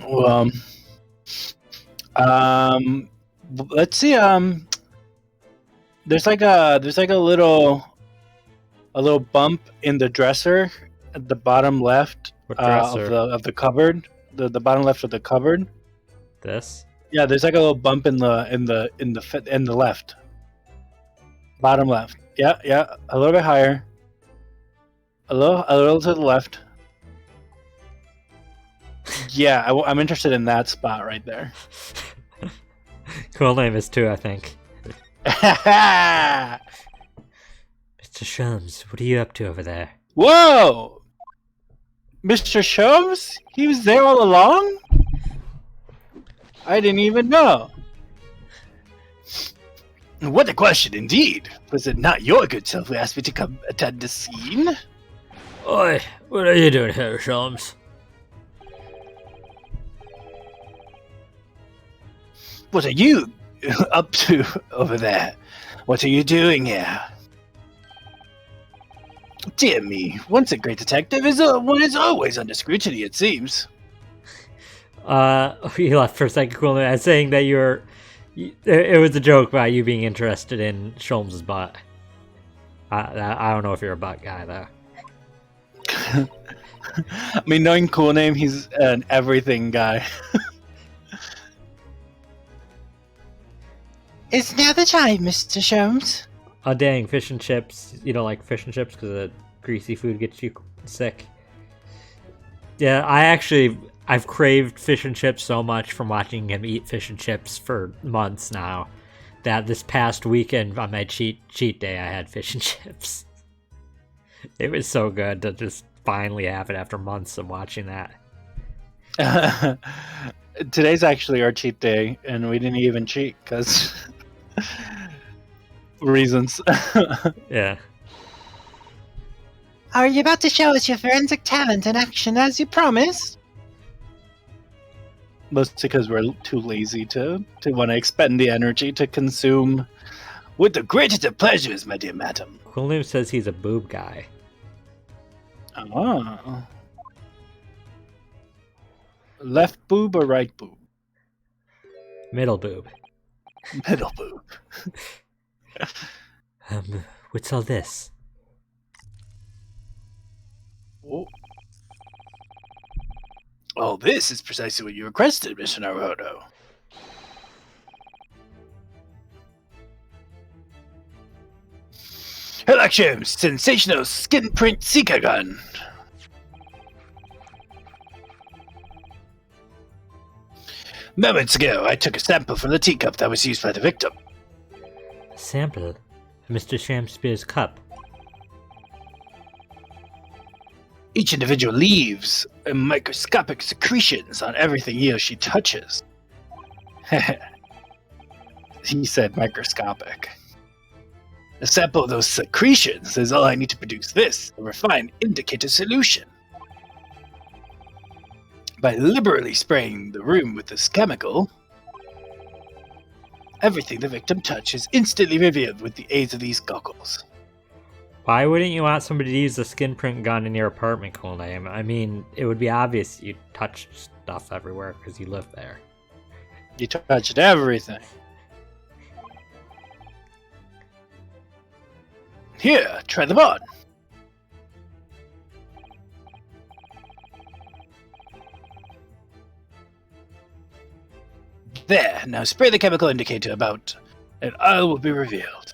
Well, um, let's see. There's like a little bump in the dresser at the bottom left What of dresser? the cupboard. The bottom left of the cupboard. This? Yeah, there's like a little bump in the left. Bottom left. Yeah, yeah. A little bit higher. A little to the left. Yeah, I'm interested in that spot right there. Cool name is too, I think. Mr. Shums, what are you up to over there? Whoa! Mr. Sholmes? He was there all along? I didn't even know. What a question indeed. Was it not your good self who asked me to come attend the scene? Oi, what are you doing here, Shums? What are you up to over there? What are you doing here? Dear me, once a great detective one is always under scrutiny, it seems. You left for a second, cool name. I was saying that it was a joke about you being interested in Sholmes' butt. I don't know if you're a butt guy, though. I mean, knowing Cool Name, he's an everything guy. It's now the time, Mr. Sholmes. Oh, dang, fish and chips. You don't like fish and chips because the greasy food gets you sick? Yeah, I've craved fish and chips so much from watching him eat fish and chips for months now that this past weekend on my cheat day, I had fish and chips. It was so good to just finally have it after months of watching that. Today's actually our cheat day, and we didn't even cheat because reasons. Yeah. Are you about to show us your forensic talent in action as you promised? Mostly because we're too lazy to want to expend the energy to consume with the greatest of pleasures, my dear madam. Cool Name says he's a boob guy. Oh. Left boob or right boob? Middle boob. Middle boob. What's all this? Oh, this is precisely what you requested, Mr. Naruhodo. Elections! Sensational skin print Seeker gun! Moments ago, I took a sample from the teacup that was used by the victim. A sample of Mr. Shakespeare's cup. Each individual leaves microscopic secretions on everything he or she touches. He said microscopic. A sample of those secretions is all I need to produce this, a refined indicator solution. By liberally spraying the room with this chemical, everything the victim touches is instantly revealed with the aid of these goggles. Why wouldn't you want somebody to use a skin print gun in your apartment, Cool Name? I mean, it would be obvious you touch stuff everywhere because you live there. You touched everything. Here, try them on. There, now spray the chemical indicator about, and all will be revealed.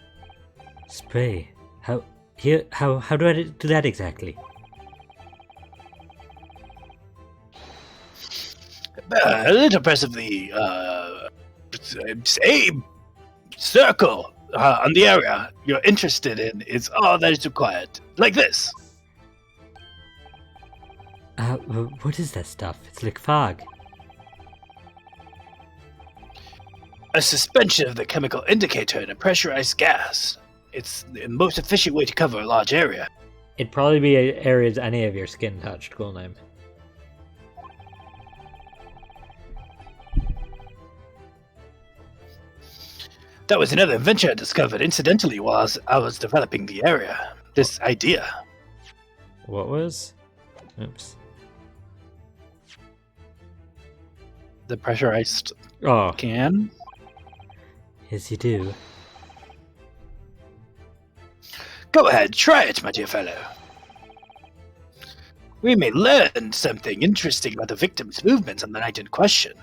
Spray? How do I do that exactly? A little press of the, say, circle on the area you're interested in is all that is required. Like this. What is that stuff? It's like fog. A suspension of the chemical indicator in a pressurized gas. It's the most efficient way to cover a large area. It'd probably be areas any of your skin touched, Cool Name. That was another invention I discovered incidentally while I was developing the area. This idea. What was? Oops. the pressurized Oh, can. yes, you do. Go ahead, try it, my dear fellow. We may learn something interesting about the victim's movements on the night in question.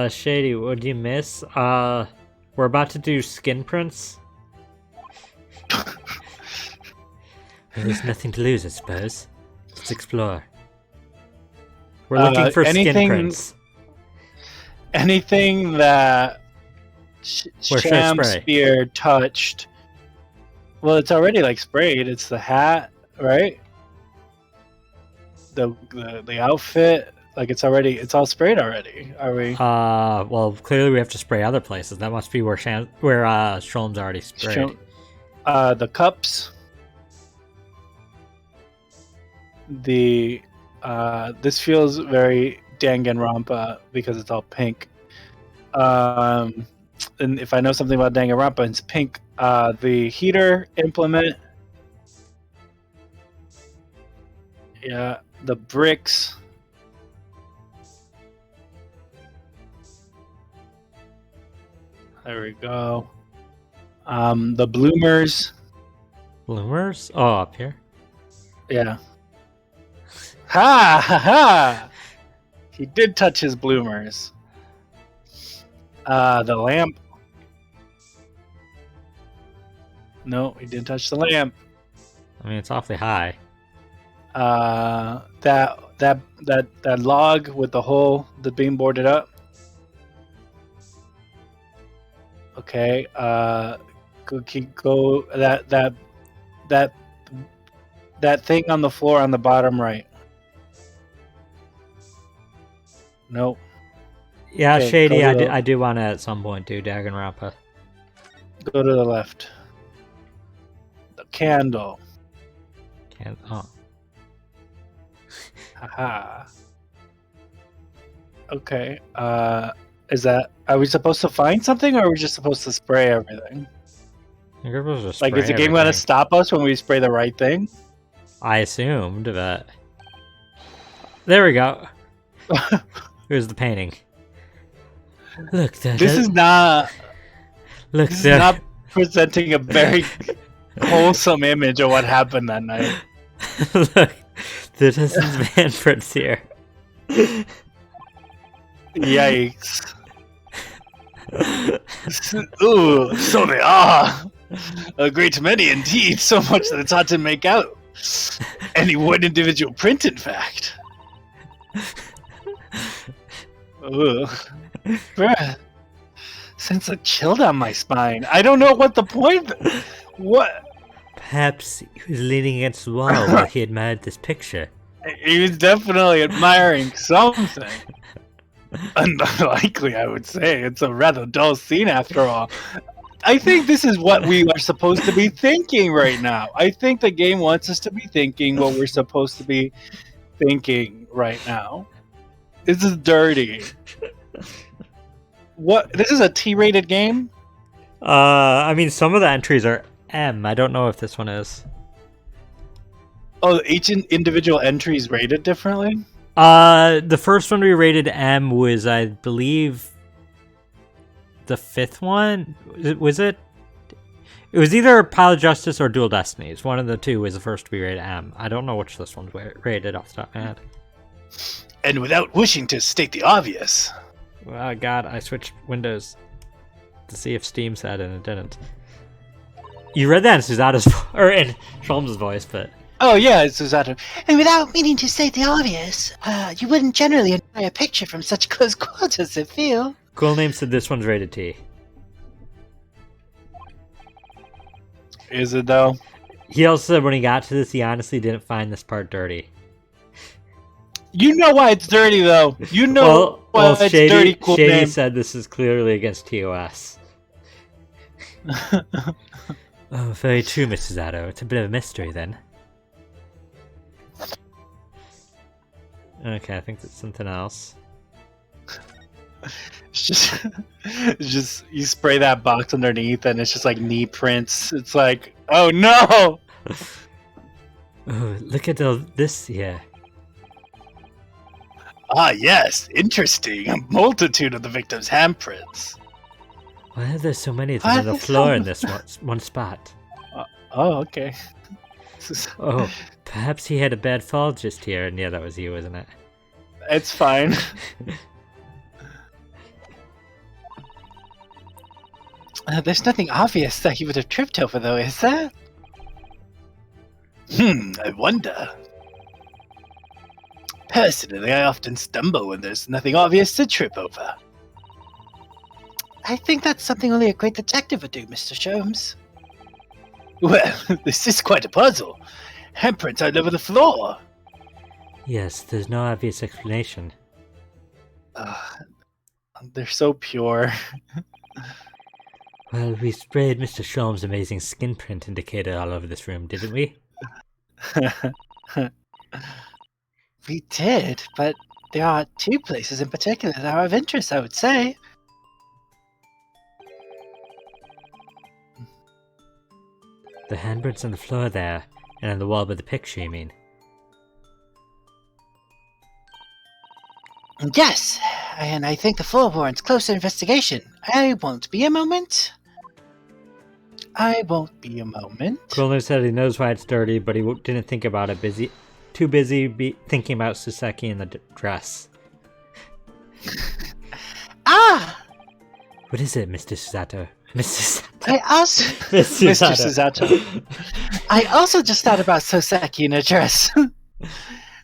Shady, what'd you miss? We're about to do skin prints. There's nothing to lose, I suppose. Let's explore. We're looking for skin prints. Anything that Where should I Sham spray? Spear touched. Well, it's already like sprayed. It's the hat, right? The outfit, like it's all sprayed already. Are we? Well, clearly we have to spray other places. That must be where Sholm's already sprayed. The cups. This feels very Danganronpa because it's all pink. And if I know something about Danganronpa, it's pink. The heater implement. Yeah, the bricks. There we go. The bloomers. Bloomers? Oh, up here. Yeah. Ha ha ha! He did touch his bloomers. The lamp. No, he didn't touch the lamp. I mean, it's awfully high. That log with the hole, the beam boarded up. Okay. Go that thing on the floor on the bottom right. Nope. Yeah, Okay, Shady, go to I do want to at some point do Danganronpa. Go to the left. The candle. Oh. Haha. Okay. Are we supposed to find something, or are we just supposed to spray everything? You're supposed to Like, spray is the game going to everything. stop us when we spray the right thing? I assumed, but... There we go. Here's the painting. Look, This is not presenting a very wholesome image of what happened that night. Look, the Distance handprints here. Yikes. Ooh, so they are. A great many indeed, so much that it's hard to make out. Any one individual print, in fact. Ooh. Bruh. Sense a chill down my spine. I don't know what the point... What? Perhaps he was leaning against the wall while he admired this picture. He was definitely admiring something. Unlikely, I would say. It's a rather dull scene after all. I think this is what we are supposed to be thinking right now. I think the game wants us to be thinking what we're supposed to be thinking right now. This is dirty. What? This is a T-rated game? I mean, some of the entries are M. I don't know if this one is. Oh, each individual entry is rated differently? The first one we rated M was, I believe, the fifth one. Was it? It was either Pile of Justice or Dual Destinies. One of the two was the first to be rated M. I don't know which this one's rated off the top of my head. And without wishing to state the obvious. Oh god, I switched windows to see if Steam said and it didn't. You read that in Susanna's or in Sholmes' voice, but Oh yeah, it's Susanna. And without meaning to state the obvious, you wouldn't generally admire a picture from such close quarters, I feel. Cool Name said this one's rated T. Is it though? He also said when he got to this, he honestly didn't find this part dirty. You know why it's dirty though. You know why it's Shady, dirty. Cool Shady name. said this is clearly against TOS. Oh, very true, Mrs. Addo. It's a bit of a mystery then. Okay, I think that's something else. It's just you spray that box underneath, and it's just like knee prints. It's like, oh no! Oh, look at all this here. Ah, yes, interesting. A multitude of the victim's handprints. Why are there so many of them Why on the are there floor so in this one spot? Oh, okay. Oh, perhaps he had a bad fall just here, and yeah, that was you, wasn't it? It's fine. There's nothing obvious that he would have tripped over, though, is there? I wonder. Personally, I often stumble when there's nothing obvious to trip over. I think that's something only a great detective would do, Mr. Sholmes. Well, this is quite a puzzle. Handprints all over the floor. Yes, there's no obvious explanation. They're so pure. Well, we sprayed Mr. Sholmes' amazing skin print indicator all over this room, didn't we? We did, but there are two places in particular that are of interest, I would say. The handprints on the floor there, and on the wall by the picture, you mean? Yes, and I think the floor warrants closer investigation. I won't be a moment. Coolner said he knows why it's dirty, but he didn't think about it. Too busy thinking about Suseki in the dress. Ah! What is it, Mr. Susato? Mr. I also... Mr. Susato. I also just thought about Soseki in a dress.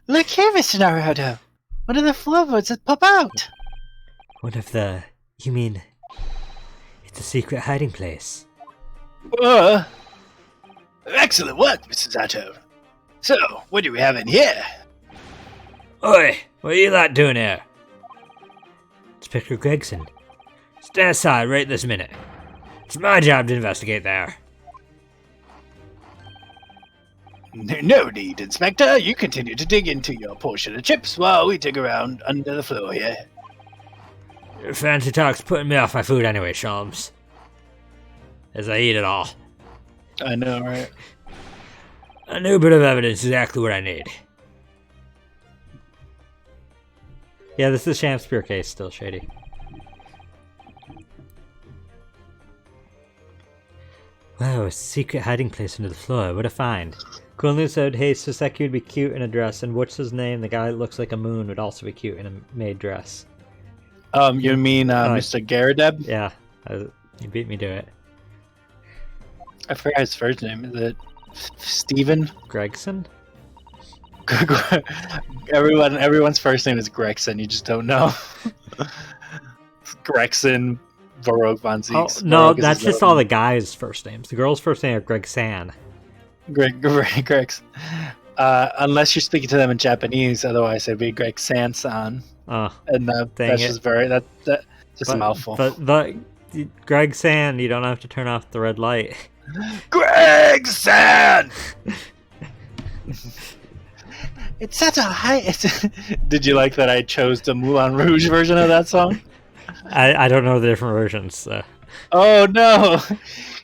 Look here, Mr. Naruhodo. One of the floorboards that pop out. One of the... You mean... It's a secret hiding place. Excellent work, Mr. Zato. So, what do we have in here? Oi! What are you lot doing here? Inspector Gregson. Stand aside right this minute. It's my job to investigate there. No need, Inspector. You continue to dig into your portion of chips while we dig around under the floor here. Your fancy talk's putting me off my food anyway, Sholmes. As I eat it all. I know, right? A new bit of evidence is exactly what I need. Yeah, this is Shakespeare case still, Shady. Wow, a secret hiding place under the floor. What a find. Kunlu said, hey, Soseki would be cute in a dress, and what's his name? The guy that looks like a moon would also be cute in a maid dress. You mean Mr. Garadeb? Yeah, you beat me to it. I forgot his first name. Is it Steven? Gregson? Everyone's first name is Gregson. You just don't know. Gregson, Varrogue von Zieks. Oh, no, that's just all the guys' first names. The girl's first name are Gregsan. Gregs. Unless you're speaking to them in Japanese, otherwise it'd be Greg Sansan. Oh, and that's just a mouthful. But Greg San, you don't have to turn off the red light. Greg San. It's such a high. Did you like that I chose the Moulin Rouge version of that song? I don't know the different versions. So. Oh no!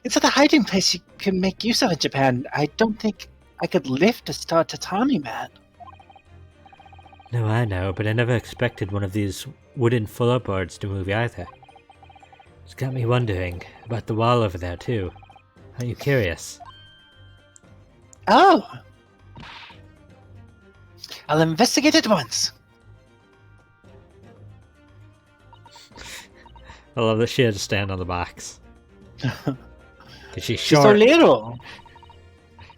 It's at a hiding place you can make use of in Japan. I don't think I could lift a star tatami mat. No, I know, but I never expected one of these wooden floorboards to move either. It's got me wondering about the wall over there too. Are you curious? Oh! I'll investigate at once. I love that she had to stand on the box. She's so short. little.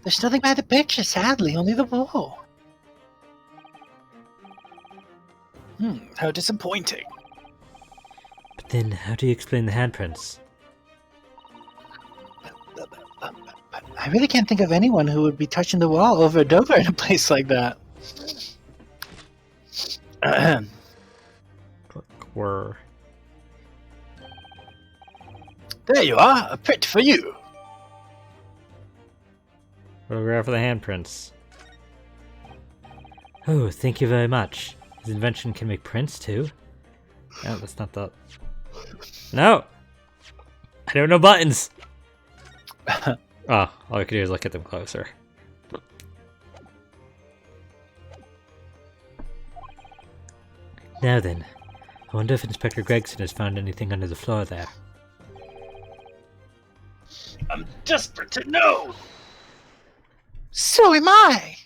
There's nothing by the picture, sadly, only the wall. How disappointing. But then, how do you explain the handprints? I really can't think of anyone who would be touching the wall over and over in a place like that. Were. There you are, a print for you. Photograph of the handprints. Oh, thank you very much. His invention can make prints too? No, that's not the... No! I don't know buttons! Oh, all I can do is look at them closer. Now then, I wonder if Inspector Gregson has found anything under the floor there. I'm desperate to know. So am I.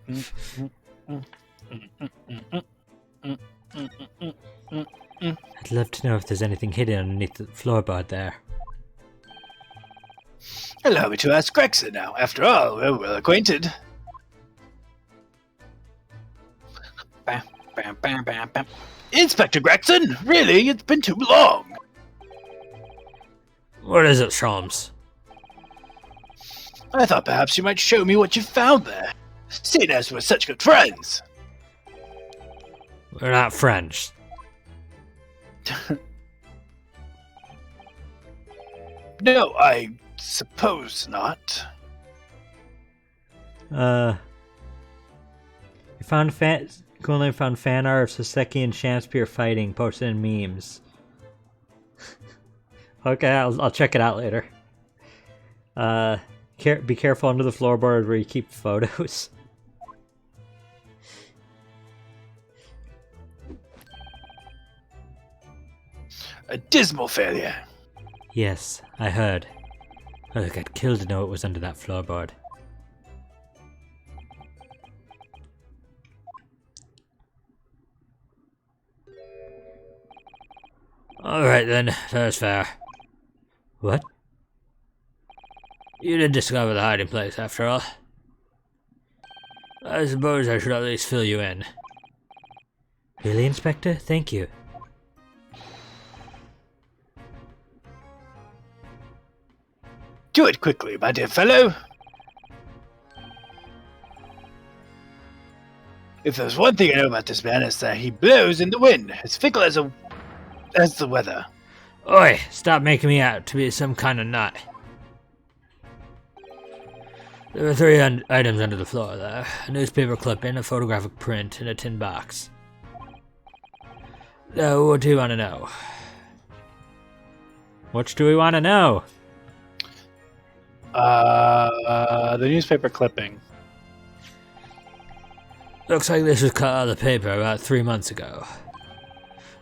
I'd love to know if there's anything hidden underneath the floorboard there. Allow me to ask Gregson now. After all, we're well acquainted. Bam, bam, bam, bam, bam. Inspector Gregson, really? It's been too long. What is it, Sholmes? I thought perhaps you might show me what you found there, seeing as we're such good friends. We're not friends. No, I suppose not. You found Gwendolyn found fan art of Soseki and Shamspear fighting posted in memes. Okay, I'll check it out later. Be careful under the floorboard where you keep photos. A dismal failure. Yes, I heard. I would get killed to know it was under that floorboard. Alright then, that's fair. What? You did discover the hiding place, after all. I suppose I should at least fill you in. Really, Inspector? Thank you. Do it quickly, my dear fellow. If there's one thing I know about this man, it's that he blows in the wind, as fickle as the weather. Oi, stop making me out to be some kind of nut. There were 3 items under the floor there. A newspaper clipping, a photographic print, and a tin box. Now, what do you want to know? What do we want to know? The newspaper clipping. Looks like this was cut out of the paper about 3 months ago.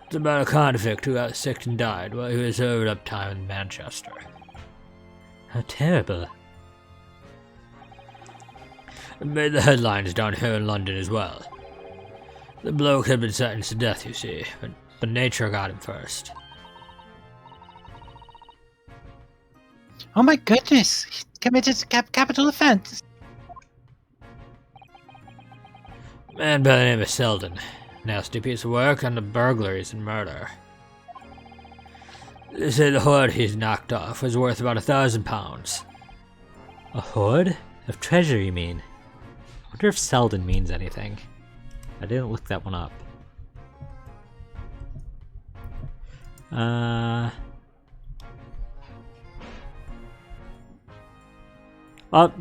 It's about a convict who got sick and died while he was served up time in Manchester. How terrible. It made the headlines down here in London as well. The bloke had been sentenced to death, you see, but nature got him first. Oh my goodness! He committed capital offense. Man by the name of Selden. Nasty piece of work on the burglaries and murder. They say the hoard he's knocked off was worth about £1,000. A hoard? Of treasure, you mean? I wonder if Selden means anything. I didn't look that one up. Oh,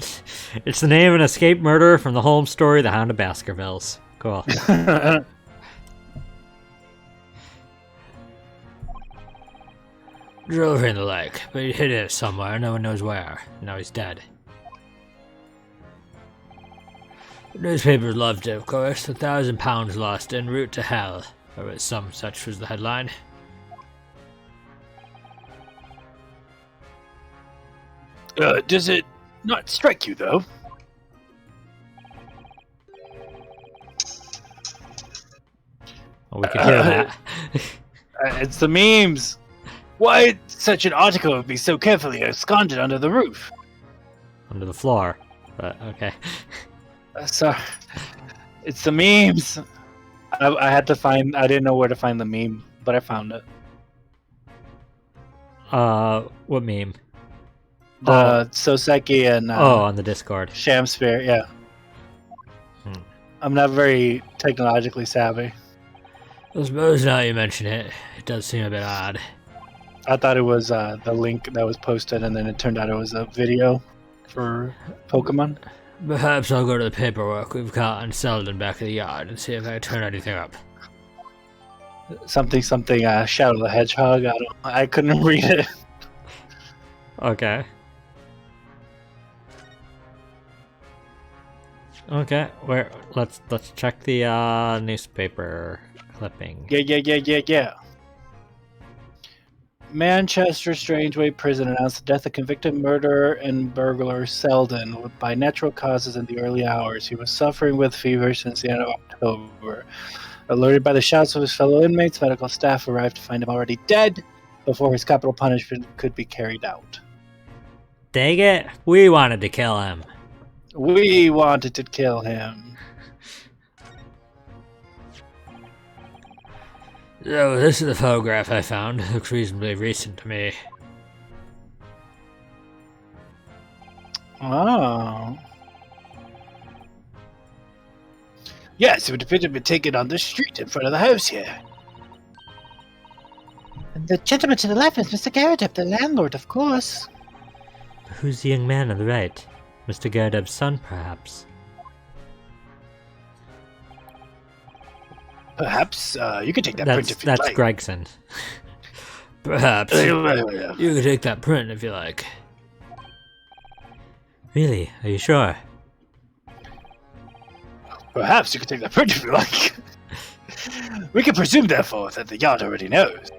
it's the name of an escaped murderer from the Holmes story, The Hound of Baskervilles. Cool. Drove her in the lake, but he hid it somewhere, no one knows where. Now he's dead. The newspapers loved it, of course. £1,000 lost en route to hell, or some such was the headline. Does it not strike you, though? Well, we could hear that. It's the memes. Why such an article would be so carefully ensconced under the roof? Under the floor. But, okay. Sorry. It's the memes. I had to find... I didn't know where to find the meme, but I found it. What meme? The Soseki and... on the Discord. Shamspear, yeah. I'm not very technologically savvy. I suppose now you mention it, it does seem a bit odd. I thought it was the link that was posted, and then it turned out it was a video for Pokemon. Perhaps I'll go to the paperwork we've got on Selden back of the yard and see if I can turn anything up. Something, Shadow the Hedgehog. I couldn't read it. Okay. Okay, where let's check the newspaper clipping. Yeah. Manchester Strangeway Prison announced the death of convicted murderer and burglar Selden by natural causes in the early hours. He was suffering with fever since the end of October. Alerted by the shouts of his fellow inmates, medical staff arrived to find him already dead before his capital punishment could be carried out. Dang it, we wanted to kill him. We wanted to kill him. So this is the photograph I found. It looks reasonably recent to me. Oh. Yes, it would appear to be taken on the street in front of the house here. And the gentleman to the left is Mr. Garrett, the landlord, of course. Who's the young man on the right? Mr. Gardeb's son, perhaps? Perhaps you could take that print if you like. That's Gregson. Perhaps. You could take that print if you like. Really? Are you sure? Perhaps you could take that print if you like. We can presume, therefore, that the yard already knows.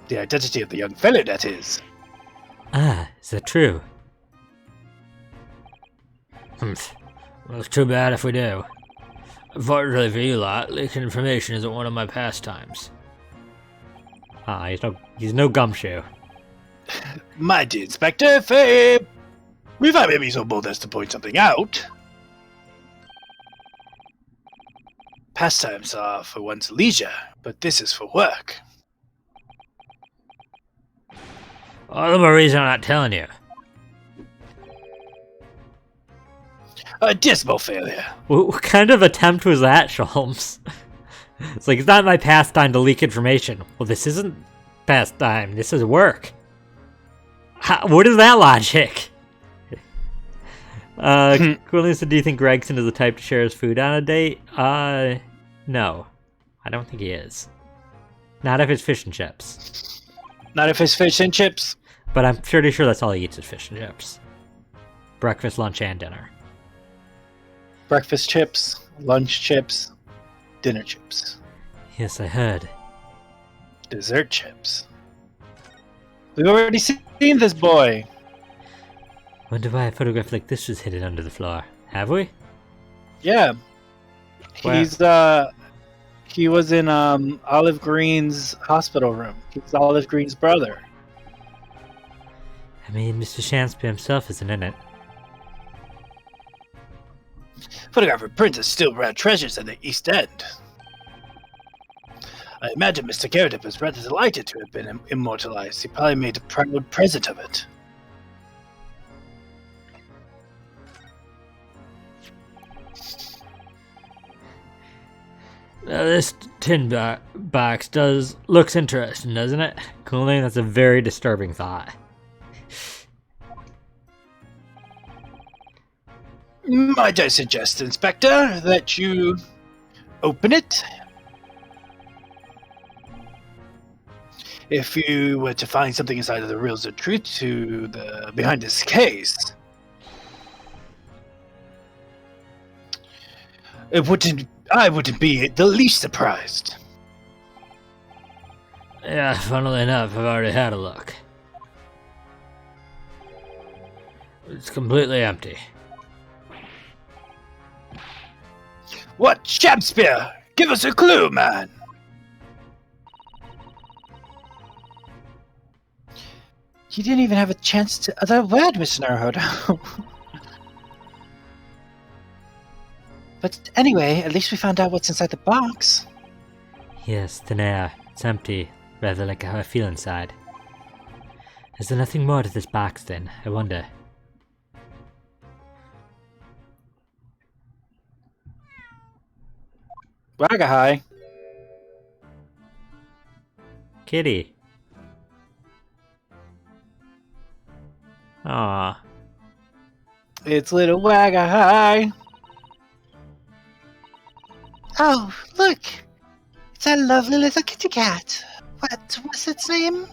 The identity of the young fellow, that is. Ah, is that true? Humph. Well, it's too bad if we do. Unfortunately for you lot, leaking information isn't one of my pastimes. Ah, he's no gumshoe. My dear Inspector, if I may be so bold as to point something out, pastimes are for one's leisure, but this is for work. All the more reason I'm not telling you. A dismal failure. What kind of attempt was that, Sholmes? It's like, it's not my pastime to leak information. Well, this isn't pastime, this is work. What is that logic? Quillian said, do you think Gregson is the type to share his food on a date? No. I don't think he is. Not if it's fish and chips. Not if it's fish and chips. But I'm pretty sure that's all he eats is fish and chips. Breakfast, lunch, and dinner. Breakfast chips, lunch chips, dinner chips. Yes, I heard. Dessert chips. We've already seen this boy. Wonder why a photograph like this was hidden under the floor. Have we? Yeah. Where? He was in Olive Green's hospital room. He's Olive Green's brother. I mean, Mr. Shansby himself isn't in it. Photographer prints still rare treasures in the East End. I imagine Mr. Garrett was rather delighted to have been immortalized. He probably made a proud present of it. Now, this tin box looks interesting, doesn't it? Coolly, that's a very disturbing thought. Might I suggest, Inspector, that you open it? If you were to find something inside of the reels of truth behind this case, I wouldn't be the least surprised. Yeah, funnily enough, I've already had a look. It's completely empty. What, Shakespeare? Give us a clue, man! You didn't even have a chance to utter a word, Mr. Naruhodo. But anyway, at least we found out what's inside the box. Yes, thin air. It's empty, rather like how I feel inside. Is there nothing more to this box then? I wonder. Wagahai. Kitty. Aw. It's little Wagahai. Oh, look! It's a lovely little kitty cat. What was its name?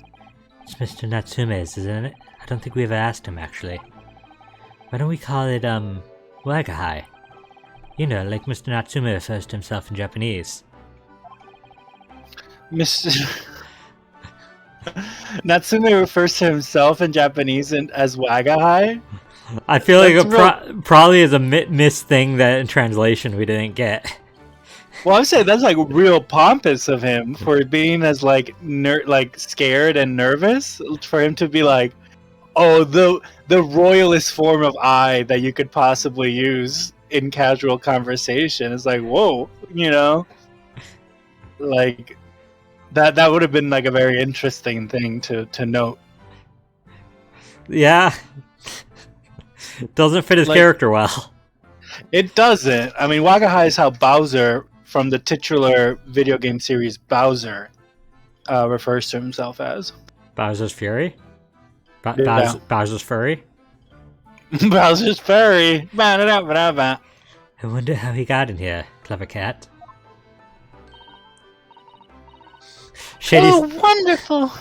It's Mr. Natsume's, isn't it? I don't think we ever asked him, actually. Why don't we call it, Wagahai? You know, like Mr. Natsume refers to himself in Japanese. Mr. Natsume refers to himself in Japanese as Wagahai. I feel like That's it probably is a missed thing that in translation we didn't get. Well, I'm saying that's like real pompous of him for being as like scared and nervous for him to be like, oh, the royalest form of I that you could possibly use in casual conversation. It's like, whoa, like that would have been like a very interesting thing to note. Yeah. Doesn't fit his character well. It doesn't. I mean, Wagahai is how Bowser from the titular video game series Bowser refers to himself as. Bowser's Fury? Yeah. Bowser's Furry? Bowser's Furry. I I wonder how he got in here, clever cat. Shady, Oh, wonderful!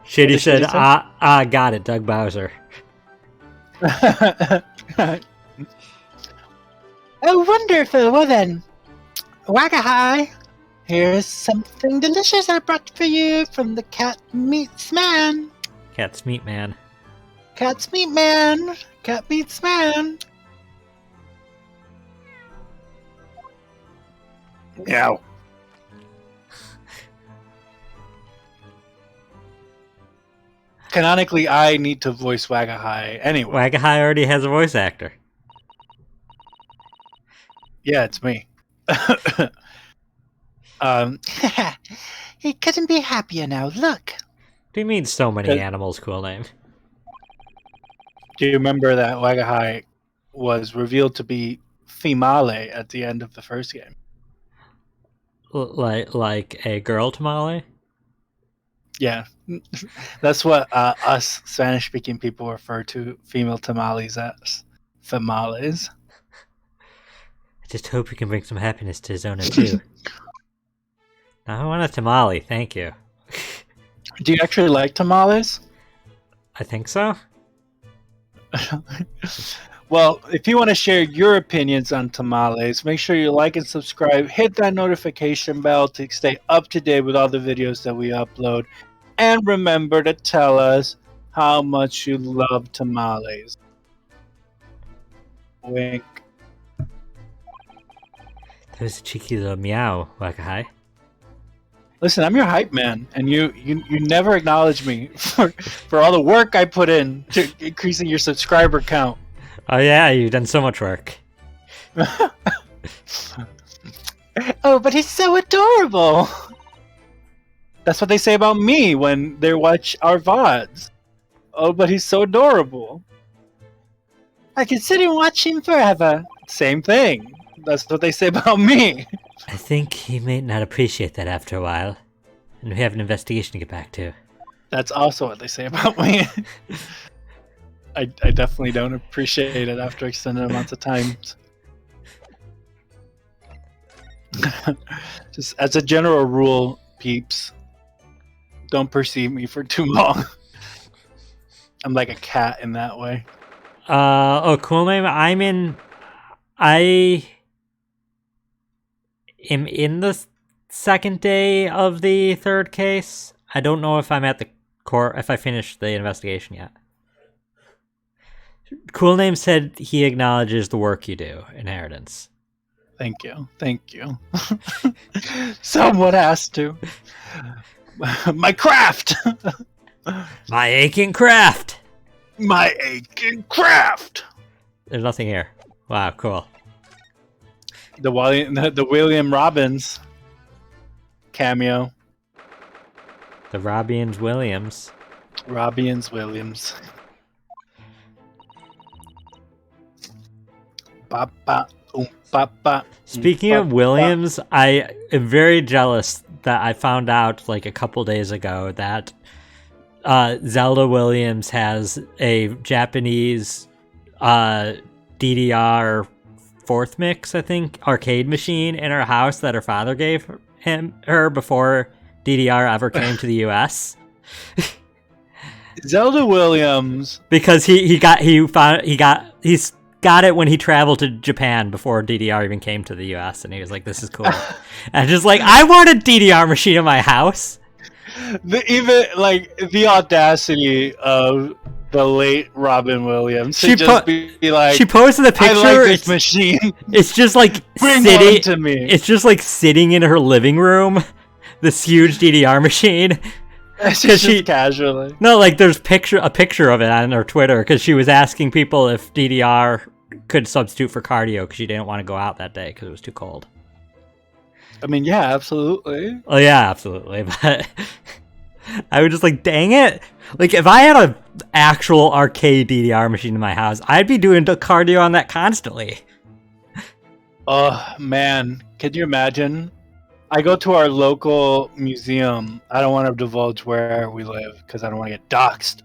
Shady What did said, Shady say? got it, Doug Bowser. Oh, wonderful! Well then, Wagahai, here's something delicious I brought for you from the Cat Meets Man. Cat's Meat Man. Cat's Meat Man. Cat Meets Man. Meow. Canonically, I need to voice Wagahai anyway. Wagahai already has a voice actor. Yeah, it's me. He couldn't be happier now. Look. What do you mean so many animals? Cool name. Do you remember that Wagahai was revealed to be female at the end of the first game? Like a girl tamale? Yeah. That's what us Spanish-speaking people refer to female tamales as. Females. I just hope we can bring some happiness to Zona too. Now I want a tamale, thank you. Do you actually like tamales? I think so. Well, if you want to share your opinions on tamales, make sure you like and subscribe. Hit that notification bell to stay up to date with all the videos that we upload. And remember to tell us how much you love tamales. Wink. That was a cheeky little meow, Wagahai. Listen, I'm your hype man, and you never acknowledge me for all the work I put in to increasing your subscriber count. Oh yeah, you've done so much work. Oh, but he's so adorable. That's what they say about me when they watch our VODs. Oh, but he's so adorable. I could sit and watch him forever. Same thing. That's what they say about me. I think he may not appreciate that after a while. And we have an investigation to get back to. That's also what they say about me. I definitely don't appreciate it after extended amounts of time. Just as a general rule, peeps, don't perceive me for too long. I'm like a cat in that way. Cool name. I am in the second day of the third case. I don't know if I'm at the court, if I finished the investigation yet. Cool name said he acknowledges the work you do, Inheritance. Thank you. Thank you. Someone has to. My craft! My aching craft! My aching craft! There's nothing here. Wow, cool. The William Robbins cameo. The Robbians Williams. Robbians Williams. Ba, ba, ba, ba, Speaking of Williams, I am very jealous that I found out like a couple days ago that Zelda Williams has a Japanese DDR fourth mix, I think, arcade machine in her house that her father gave her before DDR ever came to the US. Zelda Williams. Because he's got it when he traveled to Japan before DDR even came to the US, and he was like, "This is cool." And just like, I want a DDR machine in my house. The audacity of the late Robin Williams to be like, she posted the picture. I like this machine. It's just like Bring sitting one to me. It's just like sitting in her living room. This huge DDR machine. It's just casually. No, like there's a picture of it on her Twitter because she was asking people if DDR could substitute for cardio because she didn't want to go out that day because it was too cold. I mean, yeah, absolutely. Oh yeah, absolutely. But I was just like, dang it! Like if I had an actual arcade DDR machine in my house, I'd be doing the cardio on that constantly. Oh man, can you imagine? I go to our local museum. I don't want to divulge where we live because I don't want to get doxxed.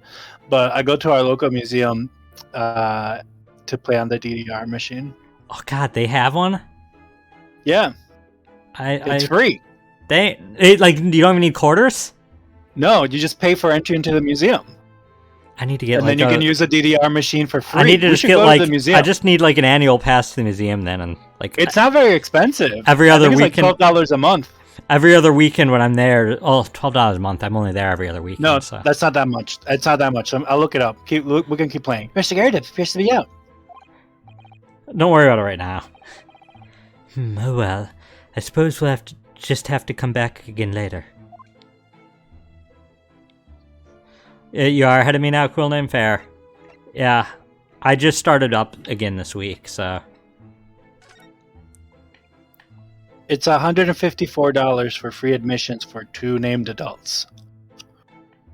But I go to our local museum to play on the DDR machine. Oh god, they have one? Yeah. It's free. You don't even need quarters? No, you just pay for entry into the museum. I need to get and then you can use a DDR machine for free. I need to just get to the museum. I just need like an annual pass to the museum then, and like it's not very expensive. Every other weekend, like $12 a month. Every other weekend when I'm there, $12 a month. I'm only there every other weekend. No, so. That's not that much. It's not that much. I'll look it up. We can keep playing. First to be out. Don't worry about it right now. Oh well, I suppose we'll have to come back again later. You are ahead of me now, Cool Name Fair. Yeah, I just started up again this week, so... It's $154 for free admissions for 2 named adults.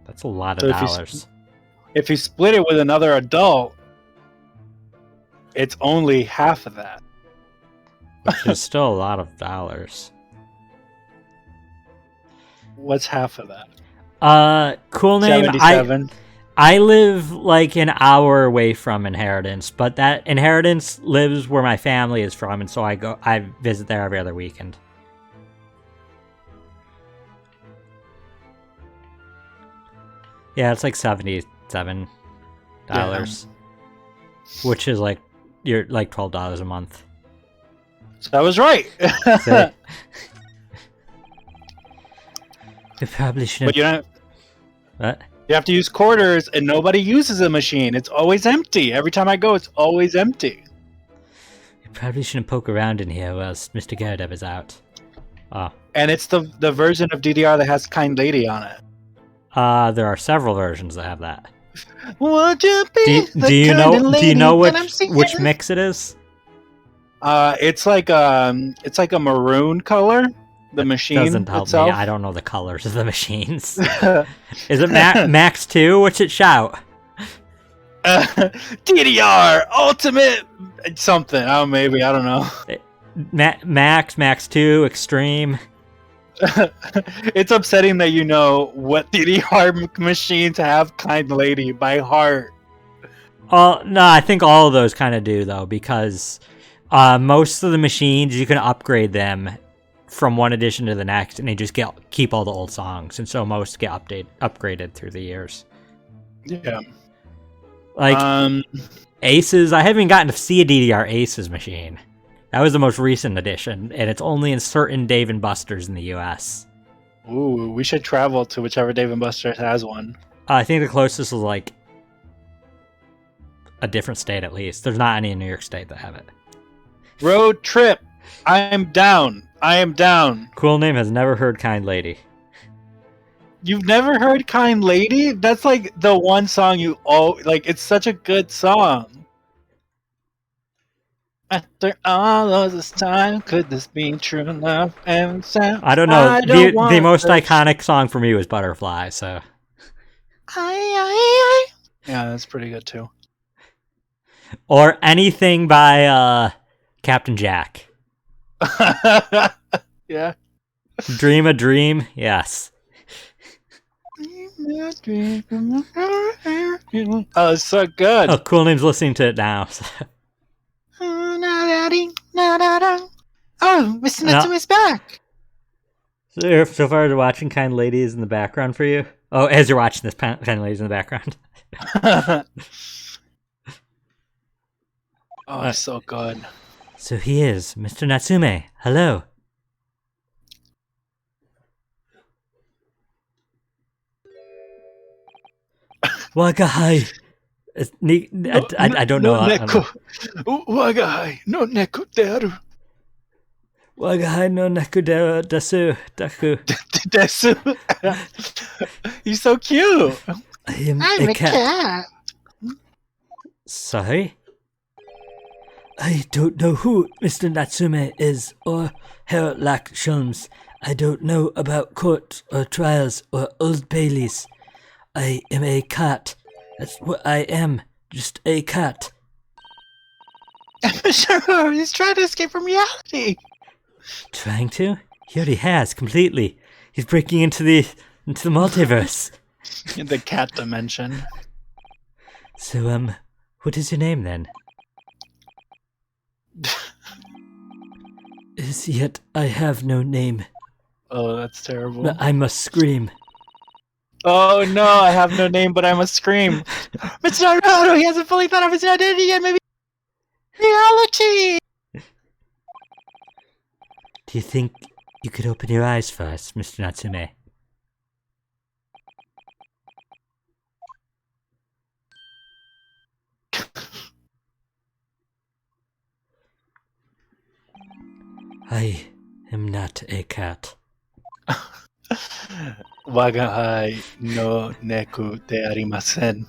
That's a lot of dollars. If you split it with another adult, it's only half of that. Which is still a lot of dollars. What's half of that? Cool Name. 77. I live like an hour away from Inheritance, but that Inheritance lives where my family is from, and so I visit there every other weekend. Yeah, it's like $77, which is like $12 a month. So I was right. You probably shouldn't. But you don't. What? You have to use quarters, and nobody uses a machine. It's always empty. Every time I go, it's always empty. You probably shouldn't poke around in here whilst Mr. Gardev is out. Oh. And it's the version of DDR that has Kind Lady on it. There are several versions that have that. Would you be do you know which mix it is? It's like a maroon color. The machine doesn't help itself. me. I don't know the colors of the machines. Is it Max 2? What's it shout? DDR Ultimate something. Oh, maybe I don't know. Max 2 Extreme. It's upsetting that you know what DDR machines have Kind Lady by heart. Oh no, I think all of those kind of do though, because most of the machines you can upgrade them from one edition to the next, and they just keep all the old songs, and so most get upgraded through the years. Yeah, like Aces. I haven't gotten to see a DDR Aces machine. That was the most recent edition, and it's only in certain Dave & Buster's in the U.S. Ooh, we should travel to whichever Dave & Buster's has one. I think the closest is like a different state at least. There's not any in New York State that have it. Road trip. I am down. Cool Name has never heard Kind Lady. You've never heard Kind Lady? That's like the one song you like. It's such a good song. After all of this time, could this be true love and sound? I don't know. The most iconic song for me was Butterfly, so. Yeah, that's pretty good too. Or anything by Captain Jack. Yeah. Dream a Dream, yes. Oh, it's so good. Oh, Cool Name's listening to it now. So. Oh, Mr. Natsumi's back. So far as watching Kind Lady is in the background for you? Oh, as you're watching this, Kind Lady's in the background. Oh, so good. So he is Mr. Natsume. Hello. Wagahai. I don't know. Wagahai no neku deru. Wagahai no nakudera daku. Desu. He's so cute. I am I'm a a cat. cat. Sorry? I don't know who Mr. Natsume is, or Herr Lack Sholmes. I don't know about courts or trials or Old Baileys. I am a cat. That's what I am. Just a cat. Sure, he's trying to escape from reality. Trying to? He already has, completely. He's breaking into the multiverse. In the cat dimension. So, what is your name then? As yet, I have no name. Oh, that's terrible. But I must scream. Oh no, I have no name, but I must scream. Mr. Naruto, he hasn't fully thought of his identity yet. Maybe reality. Do you think you could open your eyes for us, Mr. Natsume? I am not a cat. Wagahai no neku de arimasen.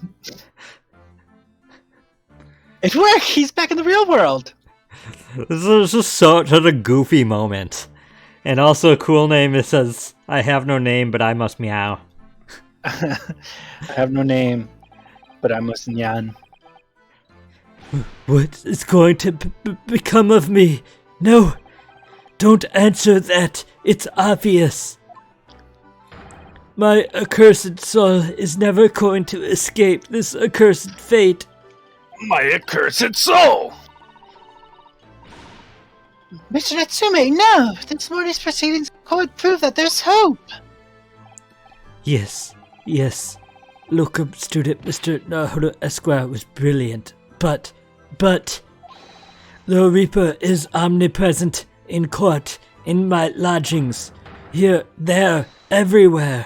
It worked. He's back in the real world. This is just such a goofy moment. And also a cool name that says, I have no name, but I must meow. I have no name, but I must nyan. What is going to become of me? No! Don't answer that! It's obvious! My accursed soul is never going to escape this accursed fate. My accursed soul! Mr. Natsume, no! This morning's proceedings could prove that there's hope. Yes. Locum student Mr. Naruto Esquire was brilliant, but the Reaper is omnipresent in court, in my lodgings, here, there, everywhere.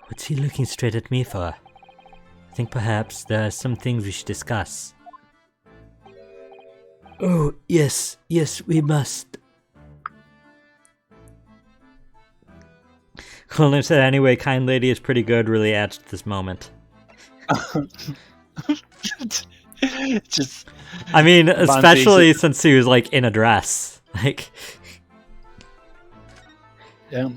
What's he looking straight at me for? I think perhaps there are some things we should discuss. Oh, yes, we must. Colin said anyway, Kind Lady is pretty good, really adds to this moment. Just I mean, especially since he was like in a dress. Like, yeah.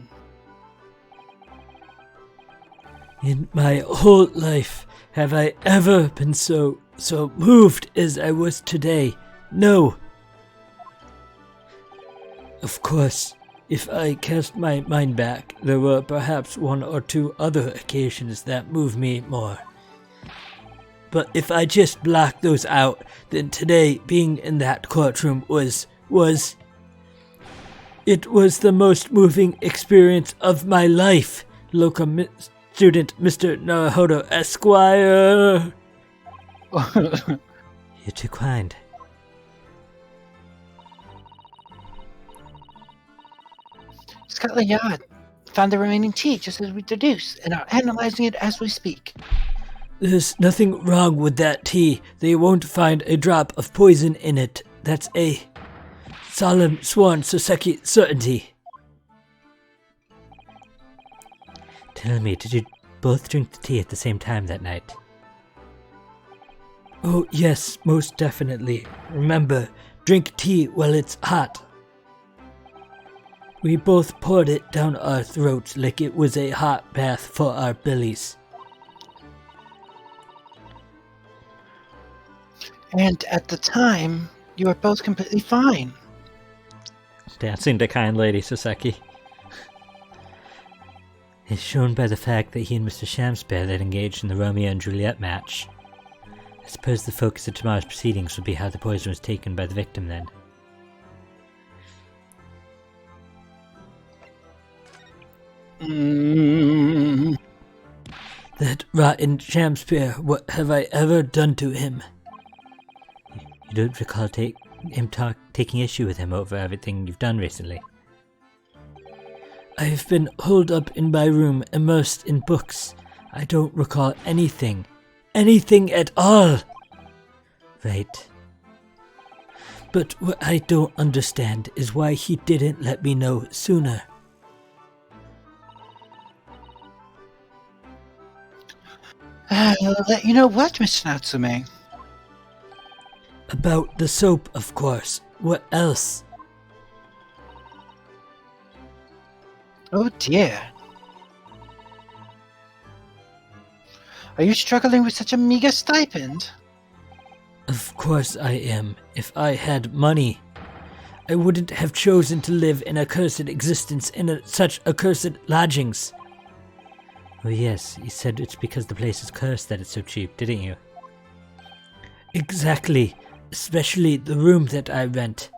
in my whole life, have I ever been so moved as I was today? No. Of course, if I cast my mind back, there were perhaps one or two other occasions that moved me more. But if I just block those out, then today being in that courtroom was it was the most moving experience of my life, locum student Mr. Naruto Esquire. You're too kind. Scotland Yard found the remaining tea just as we deduced and are analyzing it as we speak. There's nothing wrong with that tea. They won't find a drop of poison in it. That's a solemn sworn Soseki certainty. Tell me, did you both drink the tea at the same time that night? Oh, yes, most definitely. Remember, drink tea while it's hot. We both poured it down our throats like it was a hot bath for our bellies. And at the time, you were both completely fine. Dancing to Kind Lady Soseki. Is shown by the fact that he and Mr. Shamspear had engaged in the Romeo and Juliet match. I suppose the focus of tomorrow's proceedings will be how the poison was taken by the victim then. That rotten Shamspear, what have I ever done to him? You don't recall taking issue with him over everything you've done recently? I've been holed up in my room, immersed in books. I don't recall anything. Anything at all! Right. But what I don't understand is why he didn't let me know sooner. I'll let you know what, Mr. Natsume. About the soap, of course. What else? Oh dear. Are you struggling with such a meager stipend? Of course I am. If I had money, I wouldn't have chosen to live an accursed existence in such accursed lodgings. Oh yes, you said it's because the place is cursed that it's so cheap, didn't you? Exactly. Especially the room that I rent.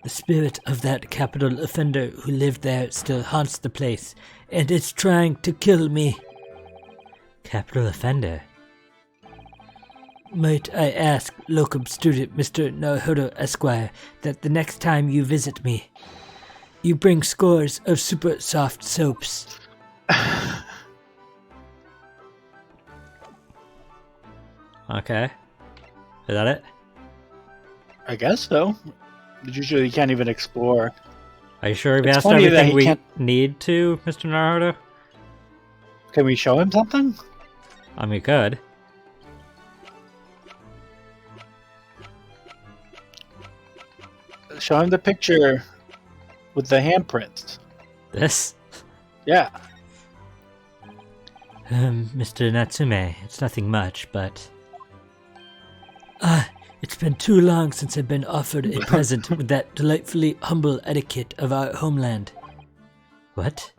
The spirit of that capital offender who lived there still haunts the place, and it's trying to kill me. Capital offender? Might I ask, locum student Mr. Naruto Esquire, that the next time you visit me, you bring scores of super soft soaps. Okay. Is that it? I guess so. Usually you can't even explore. Are you sure we've It's asked funny that everything he we can't- need to, Mr. Naruto? Can we show him something? I mean, we could. Show him the picture with the handprints. This? Yeah. Mr. Natsume, it's nothing much, but... It's been too long since I've been offered a present with that delightfully humble etiquette of our homeland. What?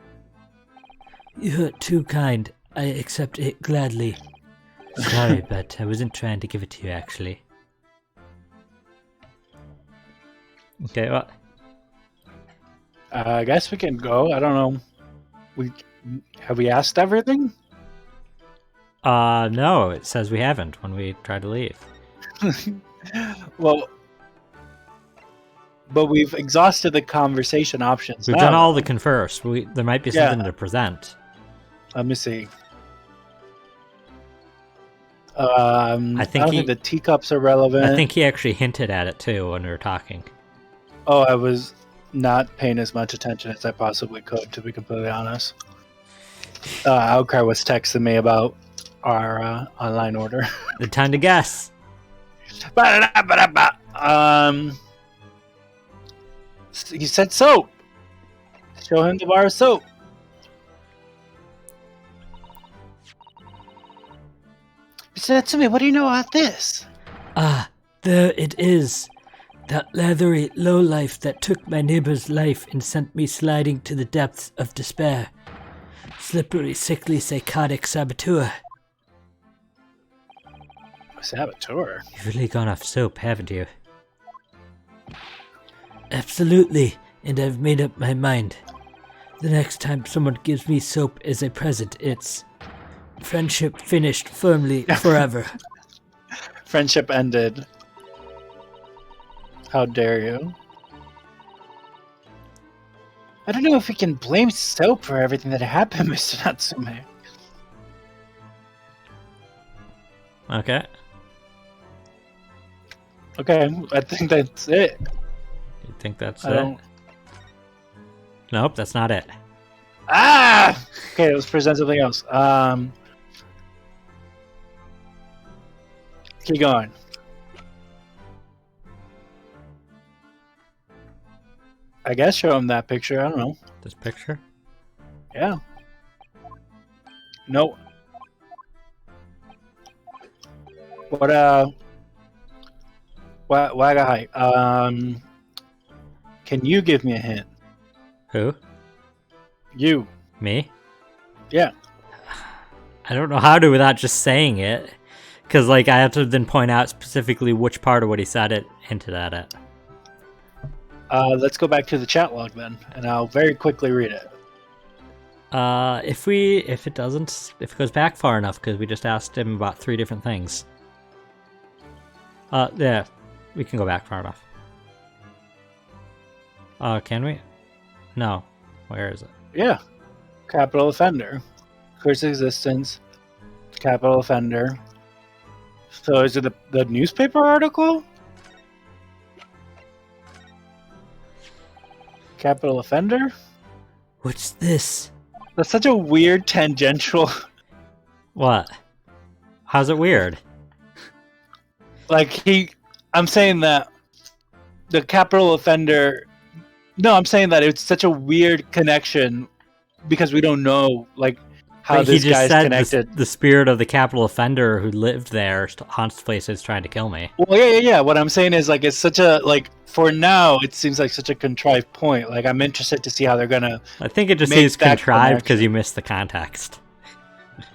You're too kind. I accept it gladly. Sorry, but I wasn't trying to give it to you, actually. Okay, what? I guess we can go. I don't know. Have we asked everything? No, it says we haven't when we try to leave. Well, but we've exhausted the conversation options. We've now. done all the converse. There might be something Yeah. to present. Let me see. I I think don't think the teacups are relevant. I think he actually hinted at it, too, when we were talking. Oh, I was not paying as much attention as I possibly could, to be completely honest. Outcry was texting me about our online order. The time to guess. He said soap. Show him the bar of soap. Mr. Natsume, what do you know about this? Ah, there it is. That leathery lowlife that took my neighbor's life and sent me sliding to the depths of despair. Slippery, sickly, psychotic saboteur. Saboteur? You've really gone off soap, haven't you? Absolutely, and I've made up my mind. The next time someone gives me soap as a present, it's friendship finished firmly forever. Friendship ended. How dare you? I don't know if we can blame soap for everything that happened, Mr. Natsume. Okay. Okay, I think that's it. You think that's I it? don't. Nope, that's not it. Ah! Okay, let's present something else. Keep going. I guess show him that picture. I don't know. This picture? Yeah. No. What Wagahai, can you give me a hint? Who? You. Me? Yeah. I don't know how to without just saying it. Because, like, I have to then point out specifically which part of what he said it hinted at it. Let's go back to the chat log then, and I'll very quickly read it. If it goes back far enough, because we just asked him about 3 different things. Yeah, we can go back far enough. Can we? No. Where is it? Yeah. Capital offender. Curse existence. Capital offender. So is it the newspaper article? Capital offender? What's this? That's such a weird tangential. What? How's it weird? I'm saying that the capital offender. No, I'm saying that it's such a weird connection because we don't know how But this he just guy's said connected. the spirit of the capital offender who lived there haunts places trying to kill me. Well, yeah. What I'm saying is it's such a for now it seems like such a contrived point. I'm interested to see how they're gonna. I think it just Make seems that contrived because connection. you missed the context.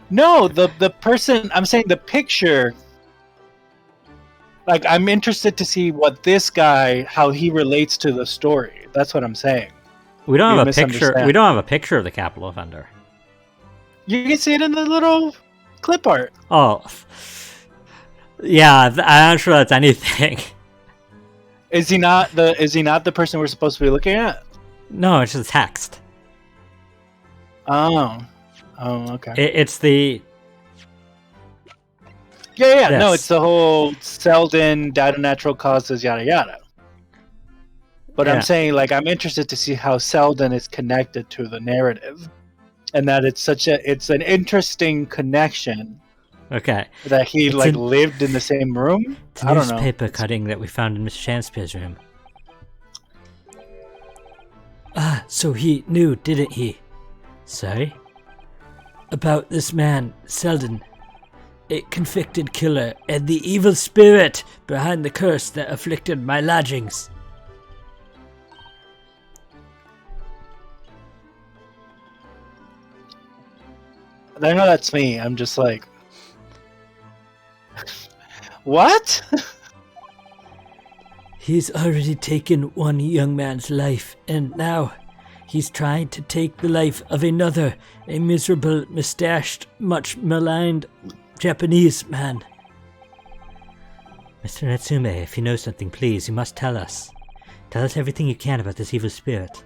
No, the person. I'm saying the picture. I'm interested to see what this guy, how he relates to the story. That's what I'm saying. We don't You have a picture. misunderstand. We don't have a picture of the capital offender. You can see it in the little clip art. Oh, yeah. I'm not sure that's anything. Is he not the person we're supposed to be looking at? No, it's just text. Oh, okay. It's the Yeah. No, Yes. it's the whole Selden data natural causes yada yada. But Yeah. I'm saying I'm interested to see how Selden is connected to the narrative, and that it's an interesting connection okay. that he It's an- lived in the same room. It's a I don't know. newspaper cutting that we found in Miss Shakespeare's room. Ah, so he knew, didn't he? Sorry. About this man, Selden. A convicted killer and the evil spirit behind the curse that afflicted my lodgings. I know that's me. I'm just what? He's already taken one young man's life, and now he's trying to take the life of another, a miserable, mustached, much maligned Japanese man. Mr. Natsume, if you know something, please, you must tell us. Tell us everything you can about this evil spirit.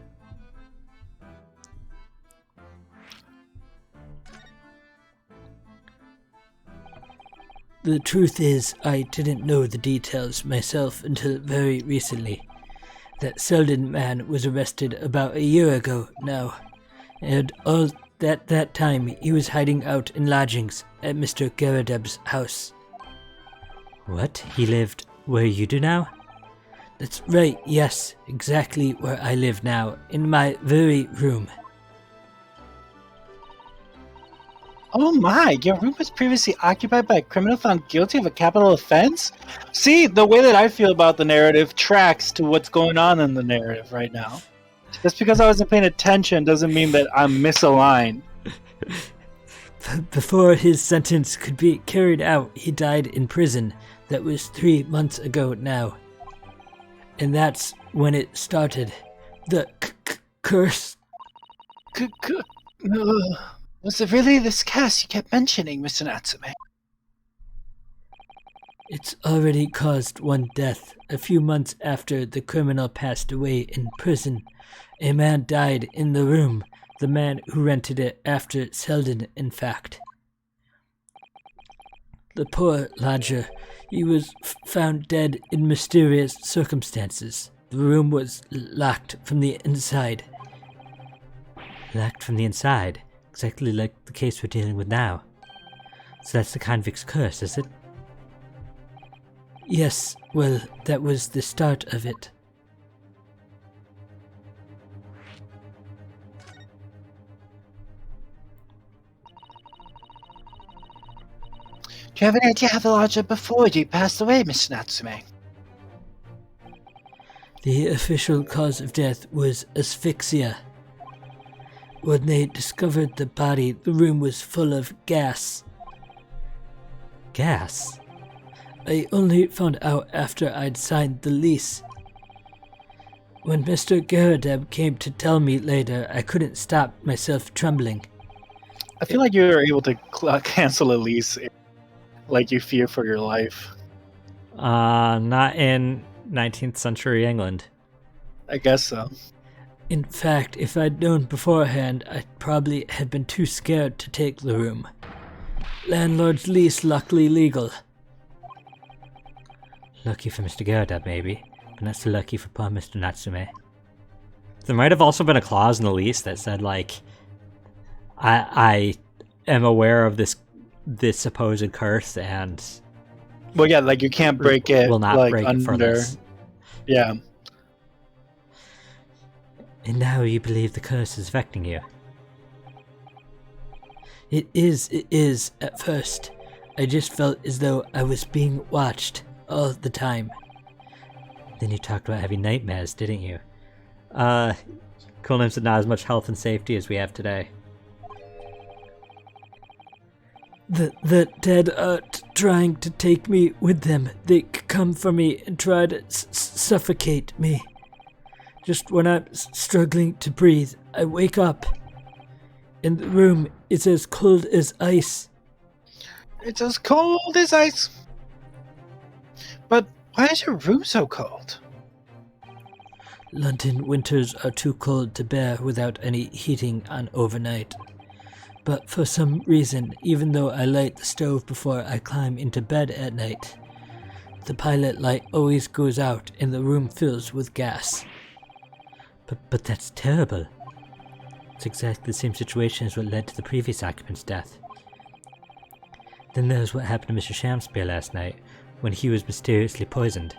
The truth is, I didn't know the details myself until very recently. That Selden man was arrested about a year ago now, and all that time he was hiding out in lodgings at Mr. Garadeb's house. What? He lived where you do now? That's right, yes, exactly where I live now, in my very room. Oh my! Your room was previously occupied by a criminal found guilty of a capital offense? See, the way that I feel about the narrative tracks to what's going on in the narrative right now. Just because I wasn't paying attention doesn't mean that I'm misaligned. Before his sentence could be carried out, he died in prison. That was 3 months ago now. And that's when it started. The curse. Was it really this cast you kept mentioning, Mr. Natsume? It's already caused one death. A few months after the criminal passed away in prison, a man died in the room. The man who rented it after Selden, in fact. The poor lodger. He was found dead in mysterious circumstances. The room was locked from the inside. Locked from the inside, exactly like the case we're dealing with now. So that's the convict's curse, is it? Yes, well, that was the start of it. Do you have any idea how the lodger before you passed away, Mr. Natsume? The official cause of death was asphyxia. When they discovered the body, the room was full of gas. Gas? I only found out after I'd signed the lease. When Mr. Garadeb came to tell me later, I couldn't stop myself trembling. I feel like you were able to cancel a lease, like you fear for your life. Not in 19th century England. I guess so. In fact, if I'd known beforehand, I'd probably have been too scared to take the room. Landlord's lease luckily legal. Lucky for Mr. Garadeb, maybe, but not so lucky for poor Mr. Natsume. There might have also been a clause in the lease that said, like, I am aware of this supposed curse and... Well, yeah, like you can't break it. Will not like, break under... it for this. Yeah. And now you believe the curse is affecting you. It is at first. I just felt as though I was being watched all the time. Then you talked about having nightmares, didn't you? Cool Name said not as much health and safety as we have today. The dead are trying to take me with them. They come for me and try to suffocate me. Just when I'm struggling to breathe, I wake up. And the room is as cold as ice. It's as cold as ice. But why is your room so cold? London winters are too cold to bear without any heating on overnight. But for some reason, even though I light the stove before I climb into bed at night, the pilot light always goes out and the room fills with gas. But that's terrible. It's exactly the same situation as what led to the previous occupant's death. Then there's what happened to Mr. Shamspeare last night, when he was mysteriously poisoned.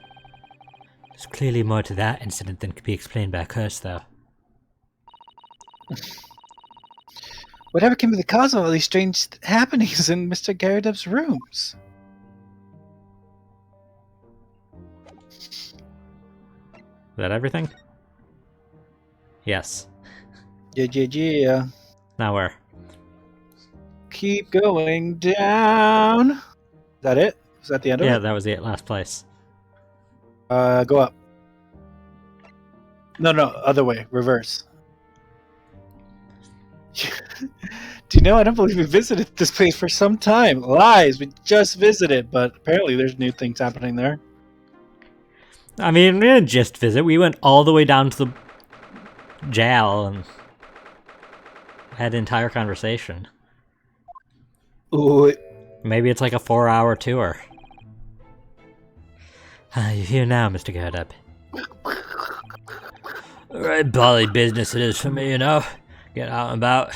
There's clearly more to that incident than could be explained by a curse, though. Whatever can be the cause of all these strange happenings in Mr. Garadeb's rooms? Is that everything? Yes. Yeah. Now where? Keep going down. Is that it? Is that the end of Yeah, it? that was the last place. Go up. No, other way. Reverse. Do you know, I don't believe we visited this place for some time. Lies, we just visited, but apparently there's new things happening there. I mean, we didn't just visit. We went all the way down to the jail and had an entire conversation. Ooh, Maybe it's like a 4-hour tour. You're here now, Mr. Garadeb. Right, bally business it is for me, you know. Get out and about.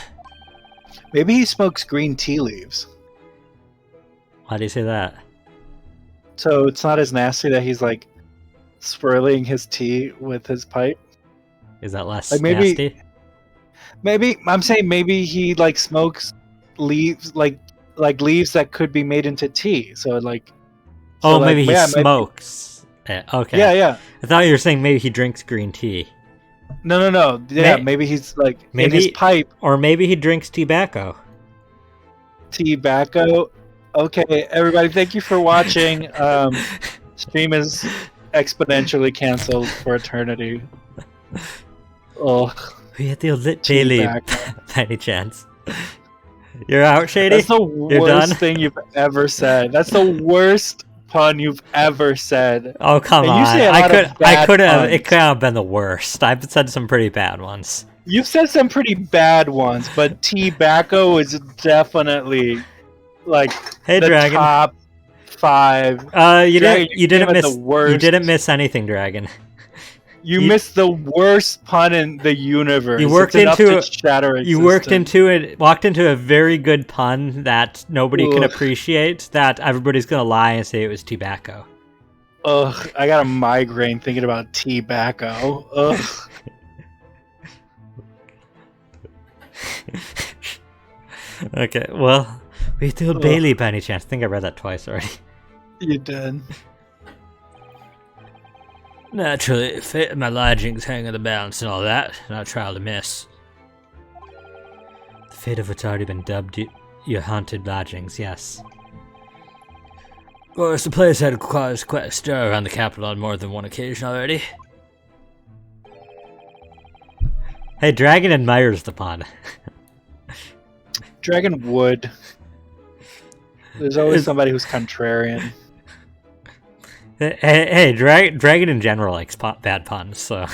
maybe he smokes green tea leaves. Why do you say that? So it's not as nasty that he's like swirling his tea with his pipe. Is that less Like, maybe- nasty? Maybe I'm saying maybe he like smokes leaves like leaves that could be made into tea. So like Oh, like, maybe he yeah, smokes. Okay. Yeah. I thought you were saying maybe he drinks green tea. No. Yeah, May- maybe he's like in maybe- his pipe Or maybe he drinks tobacco. tobacco. Okay, everybody, thank you for watching. Stream is exponentially canceled for eternity. Oh, We had the old Lit Bailey tobacco. by any chance. You're out, Shady? That's the You're worst done? thing you've ever said. That's the worst pun you've ever said. Oh, come And on. you say a I lot could of bad have it puns. could have been the worst. I've said some pretty bad ones. You've said some pretty bad ones, but tobacco is definitely like Hey, the Dragon. top 5. You Dragon, didn't you came at the you worst. didn't miss anything, Dragon. You You- missed the worst pun in the universe. You worked It's enough into to shatter You walked into a very good pun that nobody can Ugh. appreciate, that everybody's gonna lie and say it was tobacco. Ugh, I got a migraine thinking about tobacco. Ugh. Okay, well, we had the old Ugh. Bailey by any chance. I think I read that twice already. You did. Naturally, fate of my lodgings hang on the balance and all that, not a trial to miss. The fate of what's already been dubbed your haunted lodgings, yes. Of course, the place had caused quite a stir around the capital on more than one occasion already. Hey, Dragon admires the pun. Dragon would. There's always somebody who's contrarian. Hey, Dragon in general likes bad puns, so.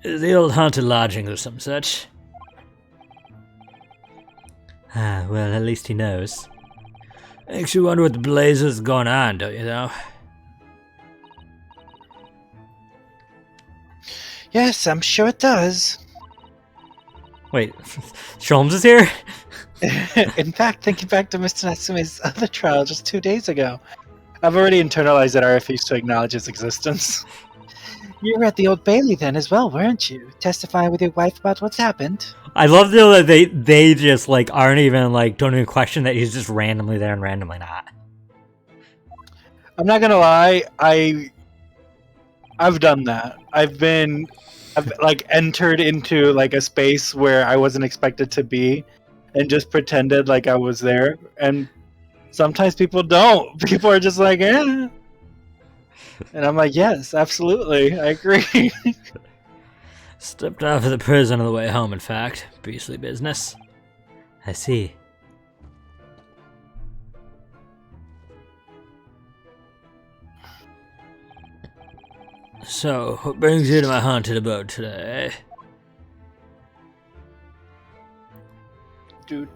The old haunted lodging or some such. Ah, well, at least he knows. Makes you wonder what the blazes going on, don't you know? Yes, I'm sure it does. Wait, Sholmes is here? In fact, thinking back to Mr. Natsume's other trial just 2 days ago, I've already internalized that I refuse to acknowledge its existence. you were at the Old Bailey then as well, weren't you? Testifying with your wife about what's happened. I love though that they just like aren't even like don't even question that he's just randomly there and randomly not. I'm not gonna lie, I've done that. I've like entered into like a space where I wasn't expected to be and just pretended like I was there, and sometimes people don't. People are just like, eh. And I'm like, yes, absolutely, I agree. Stepped out of the prison on the way home, in fact. Beastly business. I see. So, what brings you to my haunted abode today? Is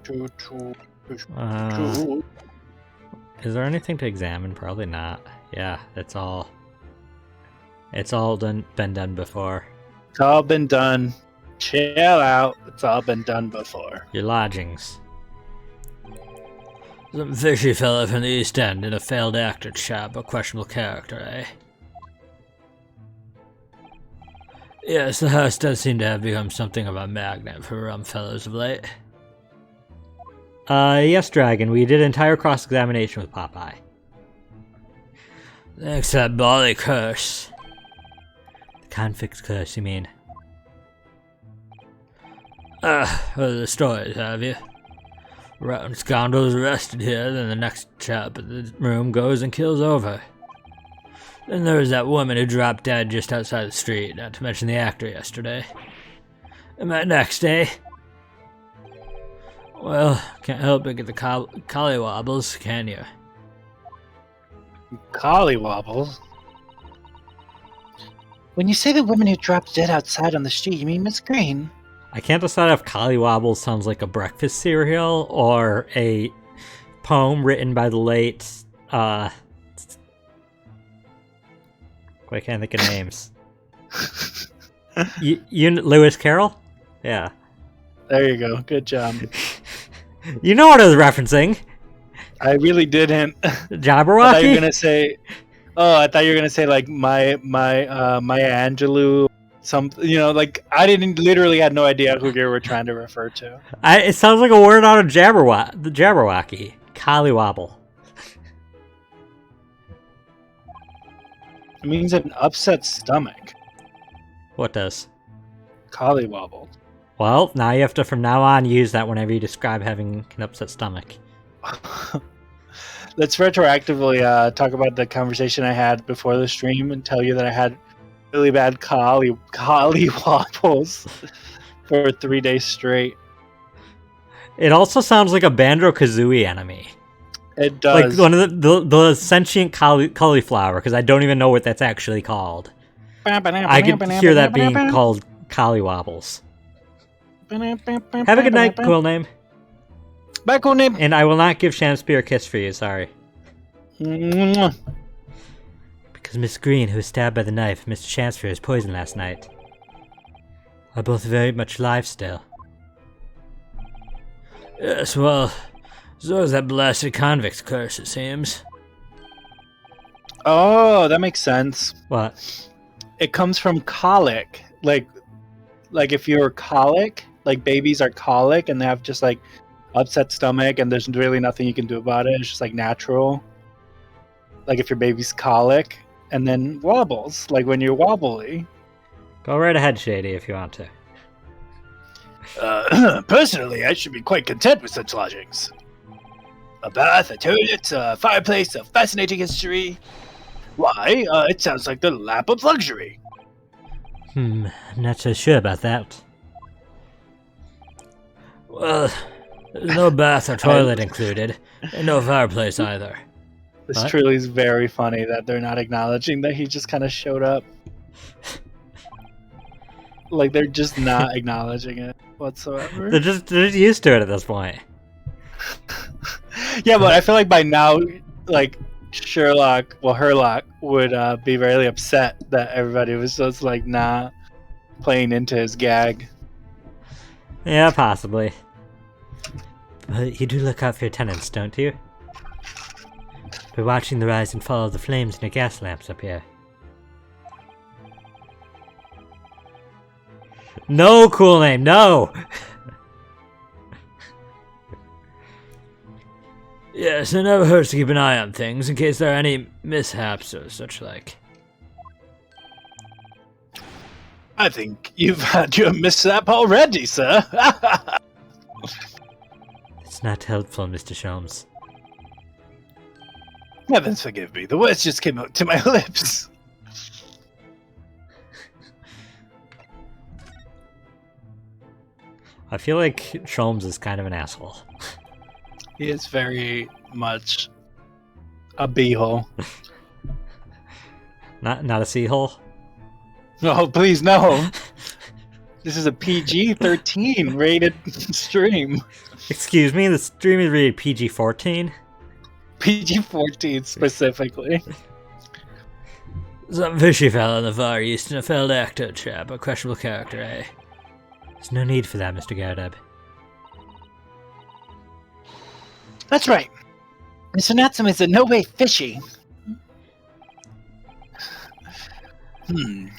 there anything to examine? Probably not. Yeah, it's all been done before. It's all been done. Chill out. It's all been done before. Your lodgings. Some fishy fella from the East End in a failed actor shop, a questionable character, eh? Yes, the house does seem to have become something of a magnet for rum fellows of late. Yes, Dragon, we did entire cross-examination with Popeye. Thanks to that bally curse. The convict's curse, you mean? Heard the stories, have you? Rotten scoundrel's arrested here, then the next chap at the room goes and kills over. Then there was that woman who dropped dead just outside the street, not to mention the actor yesterday. And that next day... Well, can't help but get the collywobbles, can you? Collywobbles? When you say the woman who dropped dead outside on the street, you mean Miss Green? I can't decide if Collywobble sounds like a breakfast cereal or a poem written by the late, I can't think of names. Lewis Carroll? Yeah. There you go. Good job. You know what I was referencing. I really didn't. Jabberwocky? I thought you were gonna say. Oh, I thought you were gonna say like Maya Angelou. Like I didn't literally had no idea who you were trying to refer to. It sounds like a word out of the Jabberwocky. Collywobble. It means an upset stomach. What does? Collywobble. Well, now you have to, from now on, use that whenever you describe having an upset stomach. Let's retroactively talk about the conversation I had before the stream and tell you that I had really bad collywobbles for 3 days straight. It also sounds like a Banjo-Kazooie enemy. It does. Like one of the sentient cauliflower, because I don't even know what that's actually called. I could hear that being called collywobbles. Have a good night, cool name. Bye, cool name. And I will not give Shamspear a kiss for you, sorry. Mwah. Because Miss Green, who was stabbed by the knife, Mr. Shamspear was poisoned last night, are both very much alive still. Yes, well, so is that blasted convict's curse, it seems. Oh, that makes sense. What? It comes from colic. Like if you're colic, like babies are colic and they have just like upset stomach and there's really nothing you can do about it. It's just like natural. Like if your baby's colic and then wobbles, like when you're wobbly. Go right ahead, Shady, if you want to. Personally, I should be quite content with such lodgings. A bath, a toilet, a fireplace, a fascinating history. Why, it sounds like the lap of luxury. I'm not so sure about that. Well, there's no bath or toilet included, and no fireplace either. This What? truly is very funny that they're not acknowledging that he just kind of showed up. Like, they're just not acknowledging it whatsoever. They're just used to it at this point. Yeah, but I feel like by now, like, Herlock would be really upset that everybody was just, like, not playing into his gag. Yeah, possibly. But you do look out for your tenants, don't you? We're watching the rise and fall of the flames in your gas lamps up here. No, cool name, no! Yes, it never hurts to keep an eye on things in case there are any mishaps or such like. I think you've had your mishap already, sir. It's not helpful, Mr. Sholmes. Heavens forgive me, the words just came out to my lips. I feel like Sholmes is kind of an asshole. He is very much a beehole. Not a seahole? No, please, no. This is a PG-13 rated stream. Excuse me, the stream is rated PG-14? PG-14 specifically. Some fishy fella in the Far East and a failed actor chap, a questionable character, eh? There's no need for that, Mr. Gardeb. That's right. Mr. Natsum is in no way fishy.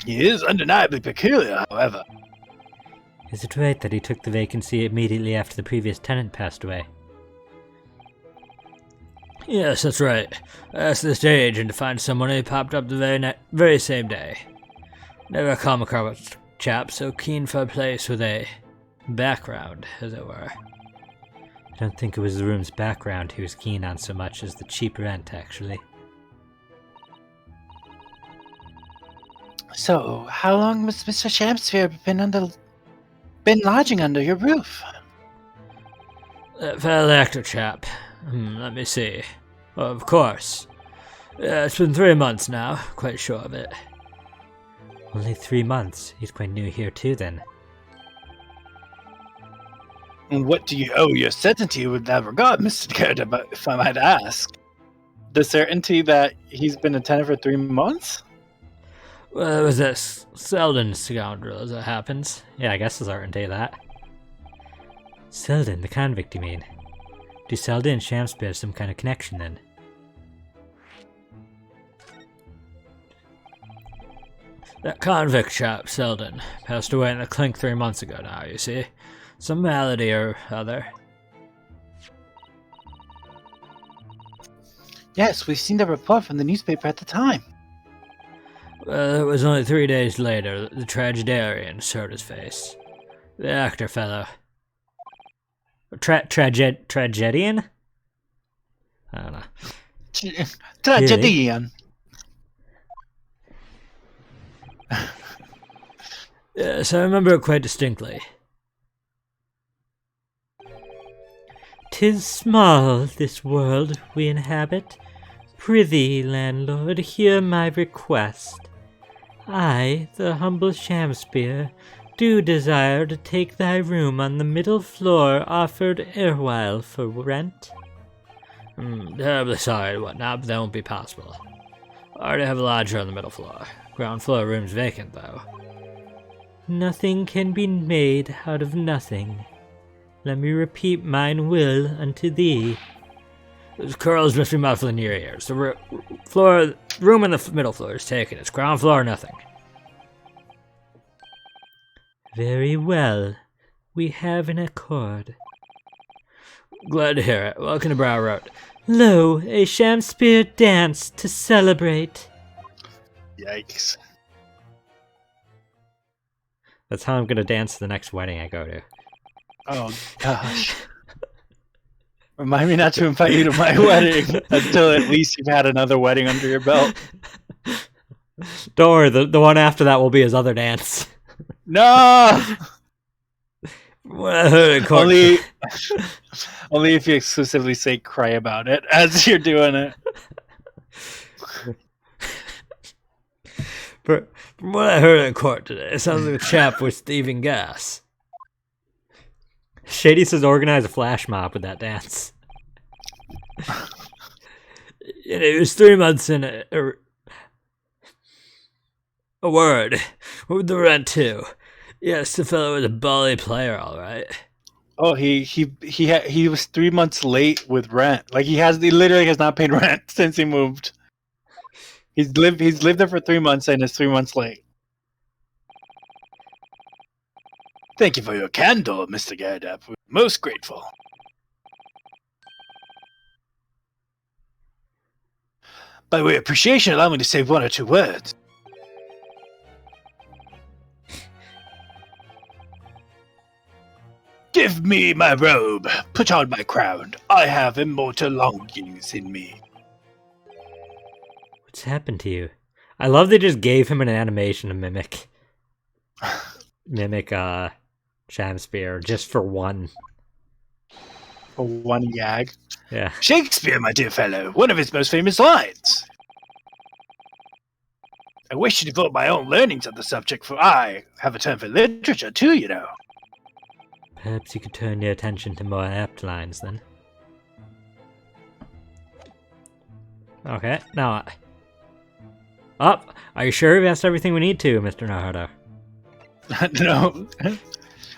He is undeniably peculiar, however. Is it right that he took the vacancy immediately after the previous tenant passed away? Yes, that's right. I asked the stage and to find someone who popped up the very same day. Never come across a chap so keen for a place with a background, as it were. I don't think it was the room's background he was keen on so much as the cheap rent, actually. So, how long has Mr. Shamsphere been lodging under your roof? That failed actor chap. Let me see. Oh, of course. It's been 3 months now, quite sure of it. Only 3 months. He's quite new here too, then. And what do you owe your certainty with that regard, Mr. Gardeb, if I might ask? The certainty that he's been a tenant for 3 months? Well, it was that Selden scoundrel, as it happens. Yeah, I guess there's certainty of that. Selden, the convict, you mean? Do Selden and Shamsphere have some kind of connection, then? That convict chap, Selden, passed away in the clink 3 months ago now, you see. Some malady or other. Yes, we've seen the report from the newspaper at the time. Well, it was only 3 days later that the tragedian showed his face. The actor fellow. Tragedian? I don't know. Tragedian. Yes, I remember it quite distinctly. 'Tis small, this world we inhabit. Prithee, landlord, hear my request. I, the humble Shamsphere, do desire to take thy room on the middle floor offered erewhile for rent. Terribly sorry and whatnot, but that won't be possible. I already have a lodger on the middle floor. Ground floor room's vacant, though. Nothing can be made out of nothing. Let me repeat mine will unto thee. Those curls must be muffling your ears. The room on the middle floor is taken. It's ground floor, nothing. Very well. We have an accord. Glad to hear it. Welcome to Brow Road. Lo, a Shamsphere dance to celebrate. Yikes. That's how I'm gonna dance to the next wedding I go to. Oh, gosh. Remind me not to invite you to my wedding until at least you've had another wedding under your belt. Don't worry, the one after that will be his other dance. No! When I heard it, Court- only, only if you exclusively say cry about it as you're doing it. From what I heard in court today, it sounds like a chap was thieving gas. Shady says organize a flash mob with that dance. It was 3 months in a word. With the rent too. Yes, the fellow was a bally player, all right. Oh, he was 3 months late with rent. Like he literally has not paid rent since he moved. He's lived there for 3 months and is 3 months late. Thank you for your candle, Mr. Garadap. We're most grateful. By way of appreciation, allow me to say 1 or 2 words. Give me my robe. Put on my crown. I have immortal longings in me. What's happened to you? I love they just gave him an animation to mimic Shamspear just for one. For one gag. Yeah. Shakespeare, my dear fellow, one of his most famous lines. I wish to devote my own learnings on the subject, for I have a turn for literature too, you know. Perhaps you could turn your attention to more apt lines then. Okay, now are you sure we asked everything we need to, Mr. Naruto? No.